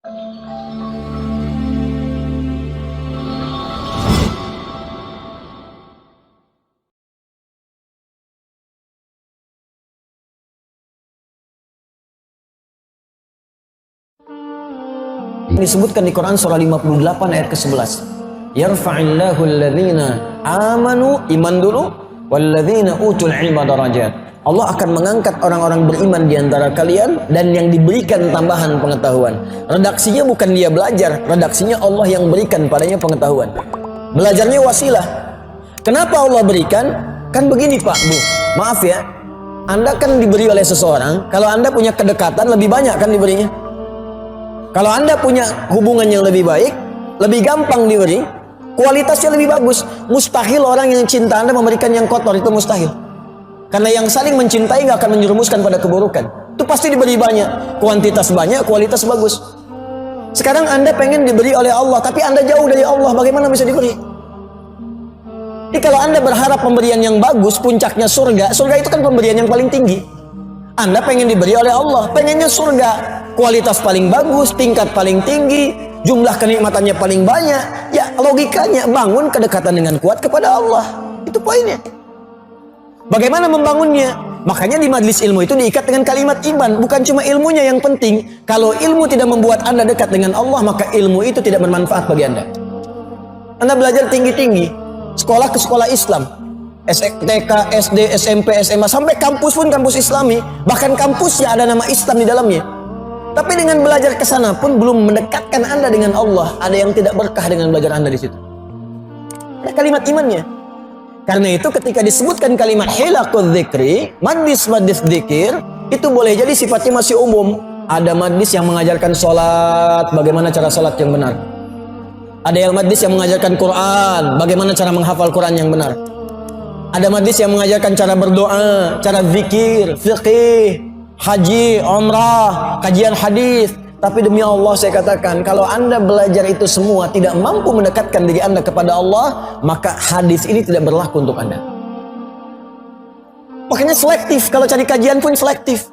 Disebutkan di Quran surah 58 ayat ke-11. Yarfa'illahu alladhina amanu, iman dulu, walladzina utul ilma darajat. Allah akan mengangkat orang-orang beriman di antara kalian dan yang diberikan tambahan pengetahuan. Redaksinya bukan dia belajar, redaksinya Allah yang berikan padanya pengetahuan. Belajarnya wasilah. Kenapa Allah berikan? Kan begini Pak, Bu. Maaf ya. Anda kan diberi oleh seseorang, kalau Anda punya kedekatan lebih banyak kan diberinya. Kalau Anda punya hubungan yang lebih baik, lebih gampang diberi, kualitasnya lebih bagus. Mustahil orang yang cinta Anda memberikan yang kotor, itu mustahil. Karena yang saling mencintai gak akan menjerumuskan pada keburukan. Itu pasti diberi banyak, kuantitas banyak, kualitas bagus. Sekarang Anda pengen diberi oleh Allah, tapi Anda jauh dari Allah, bagaimana bisa diberi? Jadi kalau Anda berharap pemberian yang bagus, puncaknya surga, surga itu kan pemberian yang paling tinggi. Anda pengen diberi oleh Allah, pengennya surga, kualitas paling bagus, tingkat paling tinggi, jumlah kenikmatannya paling banyak. Ya logikanya bangun kedekatan dengan kuat kepada Allah. Itu poinnya. Bagaimana membangunnya? Makanya di majlis ilmu itu diikat dengan kalimat iman. Bukan cuma ilmunya yang penting. Kalau ilmu tidak membuat Anda dekat dengan Allah, maka ilmu itu tidak bermanfaat bagi Anda. Anda belajar tinggi-tinggi, sekolah ke sekolah Islam, TK, SD, SMP, SMA, sampai kampus pun kampus Islami. Bahkan kampusnya ada nama Islam di dalamnya. Tapi dengan belajar ke sana pun belum mendekatkan Anda dengan Allah. Ada yang tidak berkah dengan belajar Anda di situ. Ada kalimat imannya. Karena itu ketika disebutkan kalimat hilaqul dzikri, majlis dzikir, itu boleh jadi sifatnya masih umum. Ada majlis yang mengajarkan sholat, bagaimana cara sholat yang benar. Ada yang majlis yang mengajarkan Quran, bagaimana cara menghafal Quran yang benar. Ada majlis yang mengajarkan cara berdoa, cara zikir, fiqih, haji, umrah, kajian hadis. Tapi demi Allah saya katakan, kalau Anda belajar itu semua tidak mampu mendekatkan diri Anda kepada Allah, maka hadis ini tidak berlaku untuk Anda. Makanya selektif, kalau cari kajian pun selektif.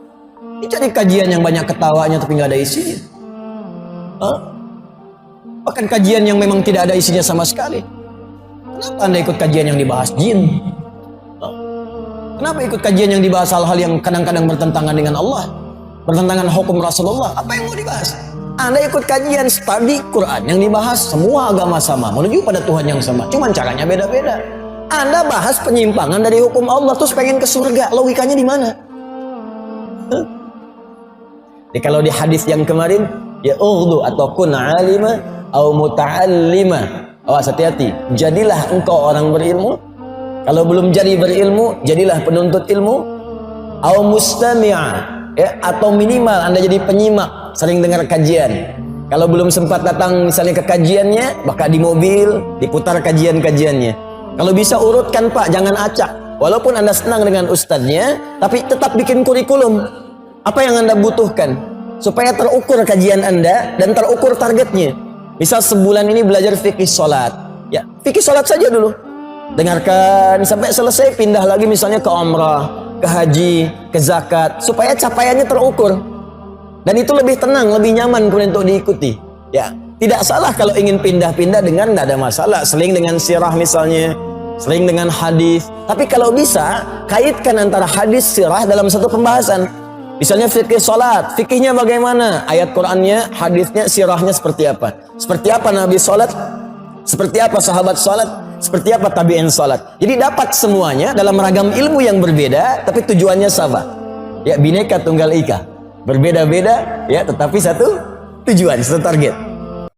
Ini cari kajian yang banyak ketawanya tapi nggak ada isinya. Bahkan kajian yang memang tidak ada isinya sama sekali. Kenapa Anda ikut kajian yang dibahas jin? Kenapa ikut kajian yang dibahas hal-hal yang kadang-kadang bertentangan dengan Allah? Bertentangan hukum Rasulullah? Apa yang mau dibahas? Anda ikut kajian studi Quran yang dibahas semua agama sama, menuju pada Tuhan yang sama, cuman caranya beda-beda. Anda bahas penyimpangan dari hukum Allah terus pengen ke surga, logikanya di mana? Jadi kalau di hadis yang kemarin, ya urdu atau kun alima atau muta'allima. Awas hati-hati, jadilah engkau orang berilmu. Kalau belum jadi berilmu, jadilah penuntut ilmu. Au mustami'a, ya, atau minimal Anda jadi penyimak, sering dengar kajian. Kalau belum sempat datang misalnya ke kajiannya, maka di mobil diputar kajian-kajiannya. Kalau bisa urutkan Pak, jangan acak. Walaupun Anda senang dengan ustadznya, tapi tetap bikin kurikulum. Apa yang Anda butuhkan supaya terukur kajian Anda dan terukur targetnya. Misal sebulan ini belajar fikih sholat, ya fikih sholat saja dulu. Dengarkan sampai selesai, pindah lagi misalnya ke umrah, ke haji, ke zakat, supaya capaiannya terukur. Dan itu lebih tenang, lebih nyaman kemudian untuk diikuti. Ya, tidak salah kalau ingin pindah-pindah dengar, nggak ada masalah. Seling dengan sirah misalnya, seling dengan hadis. Tapi kalau bisa, kaitkan antara hadis sirah dalam satu pembahasan. Misalnya fikih sholat, fikihnya bagaimana? Ayat Qurannya, hadisnya, sirahnya seperti apa? Seperti apa Nabi sholat? Seperti apa sahabat sholat? Seperti apa tabi'in sholat? Jadi dapat semuanya dalam ragam ilmu yang berbeda, tapi tujuannya sama. Ya, Bhinneka Tunggal Ika. Berbeda-beda, ya, tetapi satu tujuan, satu target.